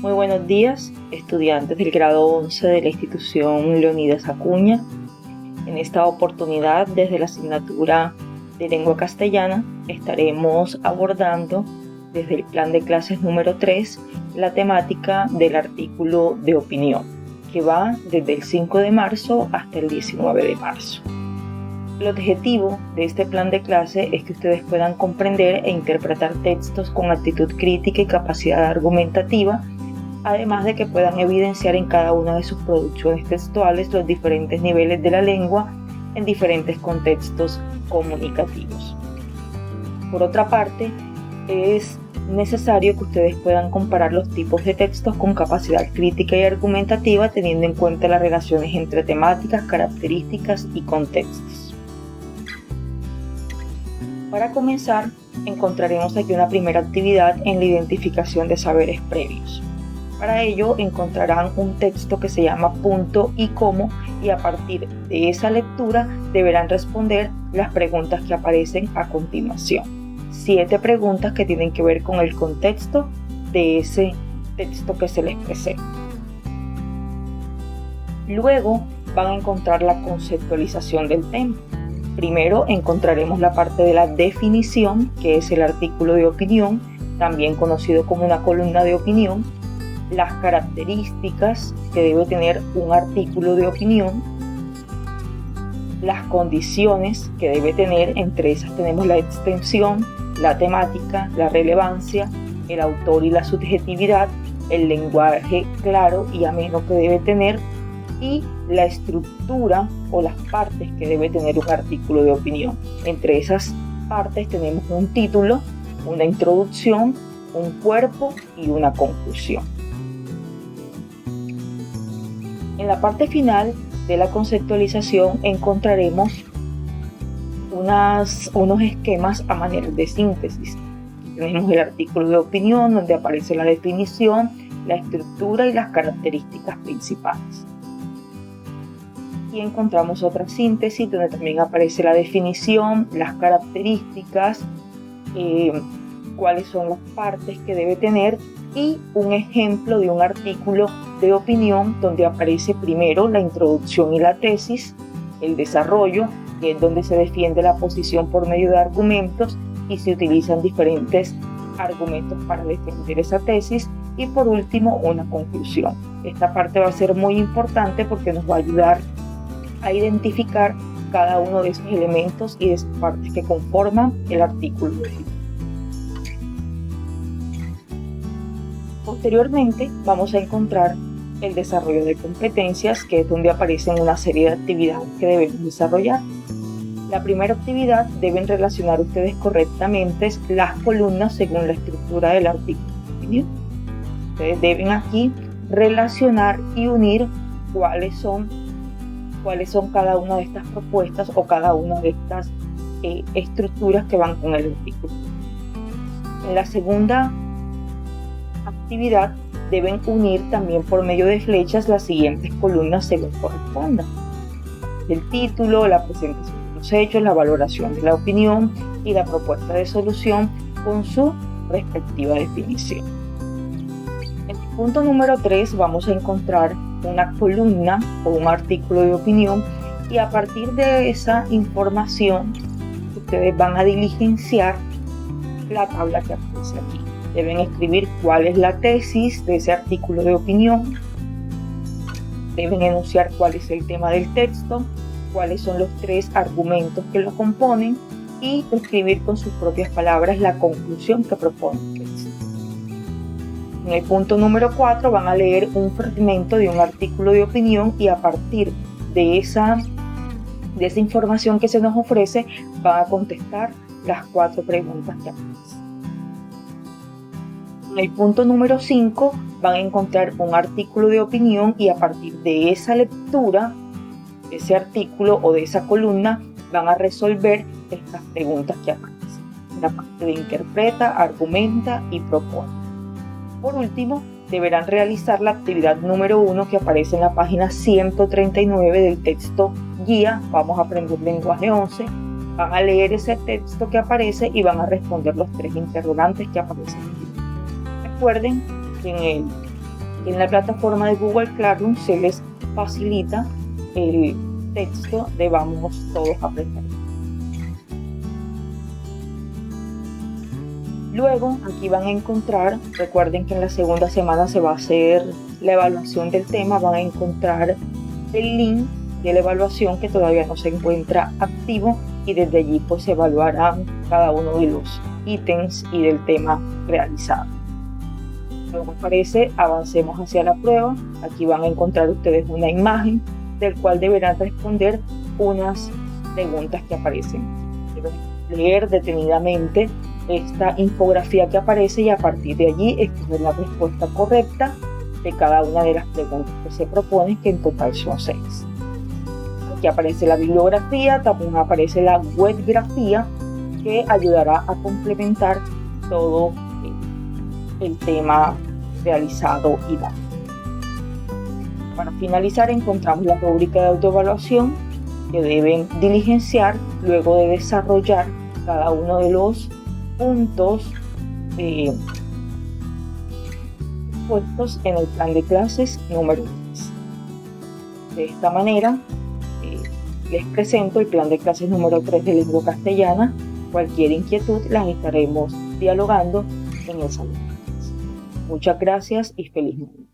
Muy buenos días, estudiantes del grado 11 de la institución Leonidas Acuña. En esta oportunidad, desde la asignatura de lengua castellana, estaremos abordando desde el plan de clases número 3 la temática del artículo de opinión, que va desde el 5 de marzo hasta el 19 de marzo. El objetivo de este plan de clase es que ustedes puedan comprender e interpretar textos con actitud crítica y capacidad argumentativa, además de que puedan evidenciar en cada una de sus producciones textuales los diferentes niveles de la lengua en diferentes contextos comunicativos. Por otra parte, es necesario que ustedes puedan comparar los tipos de textos con capacidad crítica y argumentativa, teniendo en cuenta las relaciones entre temáticas, características y contextos. Para comenzar, encontraremos aquí una primera actividad en la identificación de saberes previos. Para ello encontrarán un texto que se llama Punto y Cómo, y a partir de esa lectura deberán responder las preguntas que aparecen a continuación. 7 preguntas que tienen que ver con el contexto de ese texto que se les presenta. Luego van a encontrar la conceptualización del tema. Primero encontraremos la parte de la definición, que es el artículo de opinión, también conocido como una columna de opinión, las características que debe tener un artículo de opinión, las condiciones que debe tener, entre esas tenemos la extensión, la temática, la relevancia, el autor y la subjetividad, el lenguaje claro y ameno que debe tener, y la estructura o las partes que debe tener un artículo de opinión. Entre esas partes tenemos un título, una introducción, un cuerpo y una conclusión. En la parte final de la conceptualización encontraremos unos esquemas a manera de síntesis. Tenemos el artículo de opinión, donde aparece la definición, la estructura y las características principales. Y encontramos otra síntesis donde también aparece la definición, las características, cuáles son las partes que debe tener, y un ejemplo de un artículo de opinión donde aparece primero la introducción y la tesis, el desarrollo, que es donde se defiende la posición por medio de argumentos y se utilizan diferentes argumentos para defender esa tesis, y por último una conclusión. Esta parte va a ser muy importante porque nos va a ayudar a identificar cada uno de esos elementos y de esas partes que conforman el artículo. Posteriormente vamos a encontrar el desarrollo de competencias, que es donde aparecen una serie de actividades que debemos desarrollar. La primera actividad: deben relacionar ustedes correctamente las columnas según la estructura del artículo. Ustedes deben aquí relacionar y unir cuáles son cada una de estas propuestas o cada una de estas estructuras que van con el artículo. En la segunda actividad deben unir también por medio de flechas las siguientes columnas según corresponda: el título, la presentación de los hechos, la valoración de la opinión y la propuesta de solución con su respectiva definición. En el punto número 3 vamos a encontrar una columna o un artículo de opinión, y a partir de esa información ustedes van a diligenciar la tabla que aparece aquí. Deben escribir cuál es la tesis de ese artículo de opinión, deben enunciar cuál es el tema del texto, cuáles son los 3 argumentos que lo componen, y escribir con sus propias palabras la conclusión que propone el texto. En el punto número 4 van a leer un fragmento de un artículo de opinión, y a partir de esa información que se nos ofrece van a contestar las 4 preguntas que aparecen. En el punto número 5 van a encontrar un artículo de opinión, y a partir de esa lectura, de ese artículo o de esa columna, van a resolver estas preguntas que aparecen. La parte de interpreta, argumenta y propone. Por último, deberán realizar la actividad número 1 que aparece en la página 139 del texto guía Vamos a aprender lenguaje 11. Van a leer ese texto que aparece y van a responder los 3 interrogantes que aparecen aquí. Recuerden que en el En la plataforma de Google Classroom se les facilita el texto de Vamos Todos a Aprender. Luego aquí van a encontrar, recuerden que en la segunda semana se va a hacer la evaluación del tema, van a encontrar el link de la evaluación que todavía no se encuentra activo y desde allí pues se evaluarán cada uno de los ítems y del tema realizado. Luego aparece Avancemos hacia la prueba. Aquí van a encontrar ustedes una imagen del cual deberán responder unas preguntas que aparecen. Deben leer detenidamente esta infografía que aparece y a partir de allí escoger la respuesta correcta de cada una de las preguntas que se proponen, que en total son 6. Aquí aparece la bibliografía, también aparece la webgrafía que ayudará a complementar todo el tema realizado y dado. Para finalizar encontramos la rúbrica de autoevaluación que deben diligenciar luego de desarrollar cada uno de los puntos puestos en el plan de clases número 3. De esta manera les presento el plan de clases número 3 de lengua castellana. Cualquier inquietud las estaremos dialogando en el salón. Muchas gracias y feliz noche.